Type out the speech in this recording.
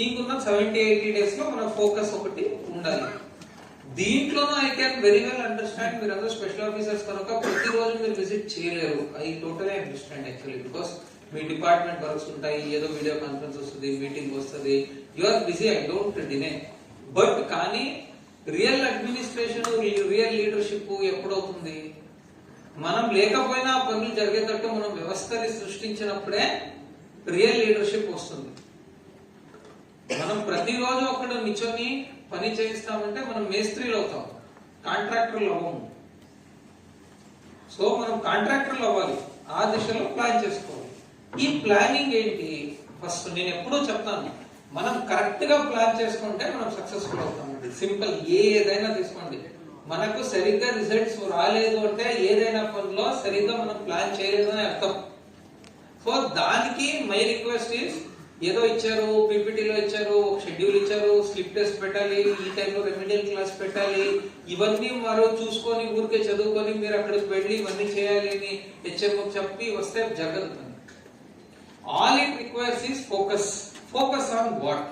ఇంకున్న 70-80 days లో మన focus ఒకటి ఉండాలి. దీంట్లోనూ I can very well understand మీరు అందరూ స్పెషల్ ఆఫీసర్స్ కనుక ప్రతిరోజు మీరు విజిట్ చేయలేరు. I totally understand actually, because మీ డిపార్ట్మెంట్ వర్క్స్ ఉంటాయి, ఏదో వీడియో కాన్ఫరెన్స్ వస్తుంది, మీటింగ్ వస్తుంది, you are busy, I don't deny. But కానీ రియల్ అడ్మినిస్ట్రేషన్, రియల్ లీడర్షిప్ ఎప్పుడవుతుంది? మనం లేకపోయినా పనులు జరిగేటట్టు మనం వ్యవస్థని సృష్టించినప్పుడే రియల్ లీడర్షిప్ వస్తుంది. మనం ప్రతిరోజు అక్కడ నిల్చొని పని చేయిస్తామంటే మనం మేస్త్రీలు అవుతాం, కాంట్రాక్టర్లు అవ్వము. సో మనం కాంట్రాక్టర్లు అవ్వాలి, ఆ దిశలో ప్లాన్ చేసుకోవాలి. ఈ ప్లానింగ్ ఏంటి? ఫస్ట్ నేను ఎప్పుడూ చెప్తాను, మనం కరెక్ట్ గా ప్లాన్ చేసుకుంటే మనం సక్సెస్ఫుల్ అవుతామండి. సింపుల్, ఏదైనా తీసుకోండి, మనకు సరిగ్గా రిజల్ట్స్ రాలేదు అంటే ఏదైనా పనిలో సరిగ్గా మనం ప్లాన్ చేయలేదు అని అర్థం. సో దానికి మై రిక్వెస్ట్ ఈస్, ఏదో ఇచ్చారు, పీపీటీలో ఇచ్చారు, ఒక షెడ్యూల్ ఇచ్చారు, స్లిప్ టెస్ట్ పెట్టాలి, ఈ టైంలో రెమిడియల్ క్లాస్ పెట్టాలి, ఇవన్నీ మరో చూసుకొని ఊరికే చదువుకొని మీరు అక్కడికి వెళ్ళి ఇవన్నీ చేయాలి అని హెచ్ఎంఓ చెప్పి వస్తే జరగదు. All it requires is focus. Focus on what?